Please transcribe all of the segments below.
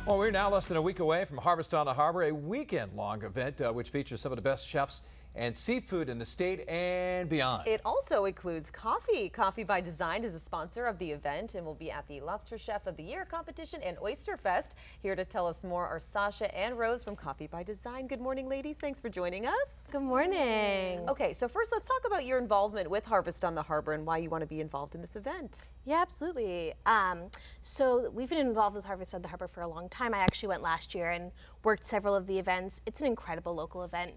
Well, we're now less than a week away from Harvest on the Harbor, a weekend-long event which features some of the best chefs and seafood in the state and beyond. It also includes coffee. Coffee by Design is a sponsor of the event and will be at the Lobster Chef of the Year competition and Oyster Fest. Here to tell us more are Sasha and Rose from Coffee by Design. Good morning, ladies. Thanks for joining us. Good morning. Okay, so first let's talk about your involvement with Harvest on the Harbor and why you want to be involved in this event. Yeah, absolutely. So we've been involved with Harvest on the Harbor for a long time. I actually went last year and worked several of the events. It's an incredible local event.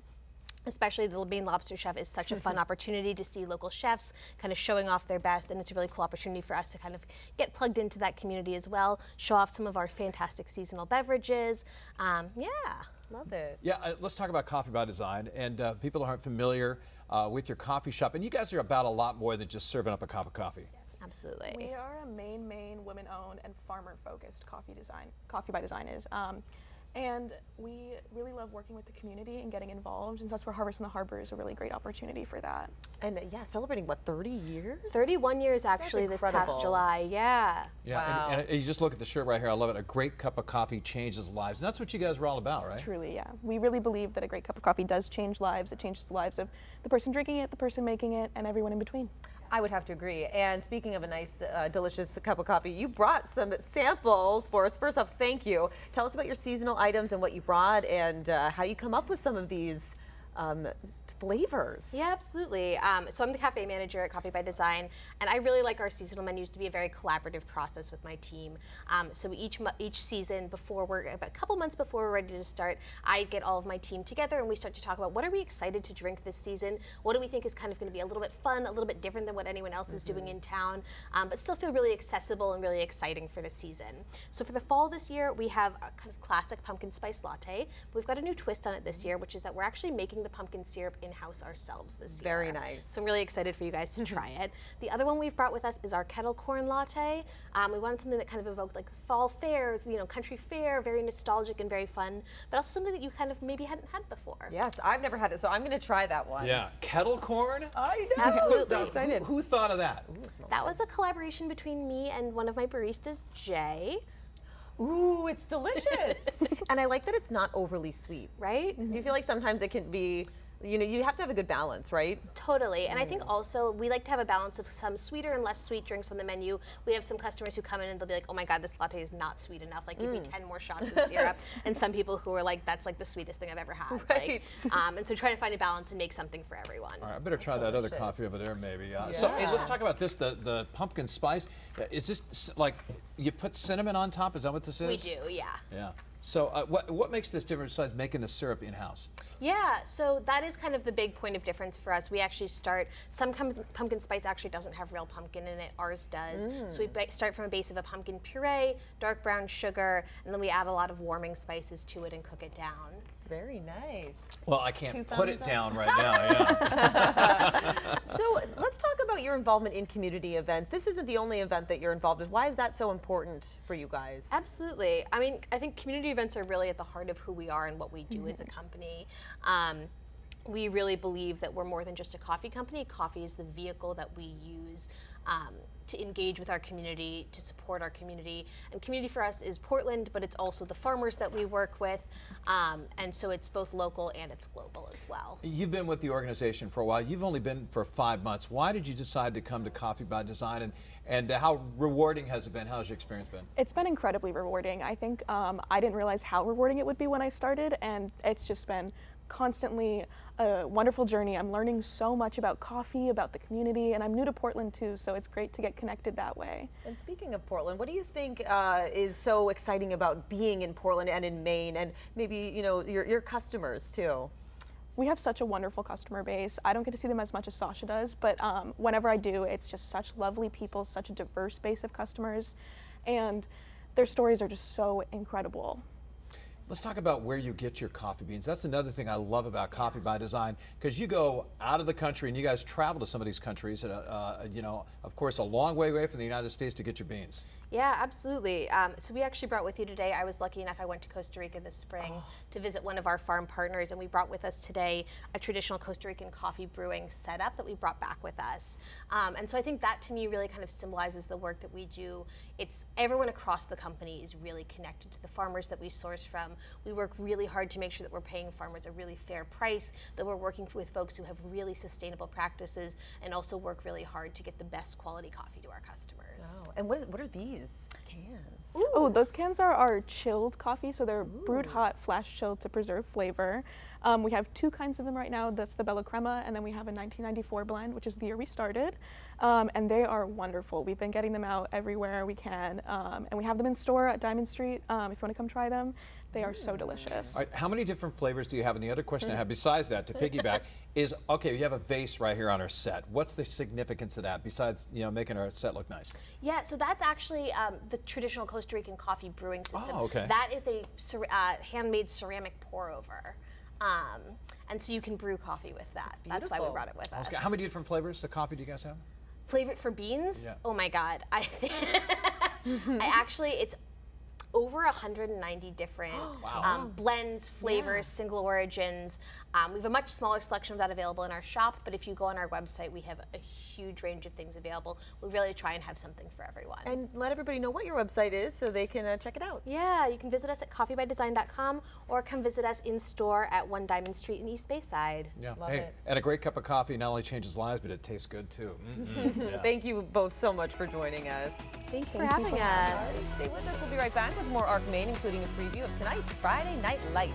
Especially the Maine Lobster Chef is such a fun opportunity to see local chefs kind of showing off their best, and it's a really cool opportunity for us to kind of get plugged into that community as well, show off some of our fantastic seasonal beverages. Yeah. Love it. Yeah, let's talk about Coffee by Design. And people aren't familiar with your coffee shop, and you guys are about a lot more than just serving up a cup of coffee. Absolutely. We are a Maine women-owned and farmer-focused coffee design. Coffee by Design is. And we really love working with the community and getting involved, and so that's where Harvest on the Harbor is a really great opportunity for that. And yeah, celebrating what, 30 years? 31 years actually this past July, yeah. Yeah, wow. and you just look at the shirt right here, I love it. A great cup of coffee changes lives, and that's what you guys were all about, right? Truly, yeah. We really believe that a great cup of coffee does change lives. It changes the lives of the person drinking it, the person making it, and everyone in between. I would have to agree. And speaking of a nice, delicious cup of coffee, you brought some samples for us. First off, thank you. Tell us about your seasonal items and what you brought and how you come up with some of these flavors. Yeah, absolutely. So I'm the cafe manager at Coffee by Design, and I really like our seasonal menus to be a very collaborative process with my team. So each season, about a couple months before we're ready to start, I get all of my team together and we start to talk about what are we excited to drink this season, what do we think is kind of going to be a little bit fun, a little bit different than what anyone else is doing in town, but still feel really accessible and really exciting for the season. So for the fall this year, we have a kind of classic pumpkin spice latte, but we've got a new twist on it this year, which is that we're actually making the pumpkin syrup in-house ourselves this year. Very nice. So I'm really excited for you guys to try it. The other one we've brought with us is our kettle corn latte. We wanted something that kind of evoked like fall fair, country fair, very nostalgic and very fun, but also something that you kind of maybe hadn't had before. Yes, I've never had it, so I'm going to try that one. Yeah, kettle corn? I know. Absolutely. I'm so excited. Who thought of that? That was a collaboration between me and one of my baristas, Jay. Ooh, it's delicious. And I like that it's not overly sweet, right? Do you feel like sometimes it can be, you have to have a good balance, right? Totally, and I think also we like to have a balance of some sweeter and less sweet drinks on the menu. We have some customers who come in and they'll be like, oh my God, this latte is not sweet enough. Like, give me 10 more shots of syrup. And some people who are like, that's like the sweetest thing I've ever had. Right. And so trying to find a balance and make something for everyone. All right, I better try that other coffee over there maybe. So hey, let's talk about this, the pumpkin spice. Is this like, you put cinnamon on top? Is that what this is? We do, yeah. Yeah. So what makes this different besides making the syrup in-house? Yeah, so that is kind of the big point of difference for us. We actually some pumpkin spice actually doesn't have real pumpkin in it, ours does. So we start from a base of a pumpkin puree, dark brown sugar, and then we add a lot of warming spices to it and cook it down. Very nice. Well, I can't put it down right now, yeah. So let's talk about your involvement in community events. This isn't the only event that you're involved with. Why is that so important for you guys? Absolutely. I mean, I think community events are really at the heart of who we are and what we do as a company. We really believe that we're more than just a coffee company. Coffee is the vehicle that we use to engage with our community, to support our community. And community for us is Portland, but it's also the farmers that we work with. And so it's both local and it's global as well. You've been with the organization for a while. You've only been for 5 months. Why did you decide to come to Coffee by Design, and how rewarding has it been? How's your experience been? It's been incredibly rewarding. I think I didn't realize how rewarding it would be when I started, and it's just been constantly a wonderful journey. I'm learning so much about coffee, about the community, and I'm new to Portland too, so it's great to get connected that way. And speaking of Portland, what do you think is so exciting about being in Portland and in Maine, and maybe your customers too? We have such a wonderful customer base. I don't get to see them as much as Sasha does, but whenever I do, it's just such lovely people, such a diverse base of customers, and their stories are just so incredible. Let's talk about where you get your coffee beans. That's another thing I love about Coffee by Design, because you go out of the country and you guys travel to some of these countries, of course, a long way away from the United States to get your beans. Yeah, absolutely. So we actually brought with you today, I was lucky enough, I went to Costa Rica this spring to visit one of our farm partners, and we brought with us today a traditional Costa Rican coffee brewing setup that we brought back with us. And so I think that to me really kind of symbolizes the work that we do. It's everyone across the company is really connected to the farmers that we source from. We work really hard to make sure that we're paying farmers a really fair price, that we're working with folks who have really sustainable practices, and also work really hard to get the best quality coffee to our customers. Oh, and what are these cans? Oh, those cans are our chilled coffee, so they're brewed hot, flash chilled to preserve flavor. We have 2 kinds of them right now. That's the Bella Crema, and then we have a 1994 blend, which is the year we started. And they are wonderful. We've been getting them out everywhere we can, and we have them in store at Diamond Street. If you want to come try them, they are so delicious. All right, how many different flavors do you have? And the other question I have besides that, to piggyback, is, okay, you have a vase right here on our set. What's the significance of that, besides, you know, making our set look nice? Yeah, so that's actually the traditional Costa Rican coffee brewing system. Oh, okay. That is a handmade ceramic pour over. And so you can brew coffee with that. That's why we beautiful. brought it with us. How many different flavors of coffee do you guys have? Favorite for beans? Yeah. Oh my God. I actually, it's over 190 different blends, flavors, single origins. We have a much smaller selection of that available in our shop, but if you go on our website, we have a huge range of things available. We really try and have something for everyone. And let everybody know what your website is so they can check it out. Yeah, you can visit us at coffeebydesign.com or come visit us in store at 1 Diamond Street in East Bayside. Yeah. Love Hey, it. and a great cup of coffee not only changes lives, but it tastes good too. Yeah. Thank you both so much for joining us. Thank you for having us. Stay with us. We'll be right back with more Arc Maine, including a preview of tonight's Friday Night Lights.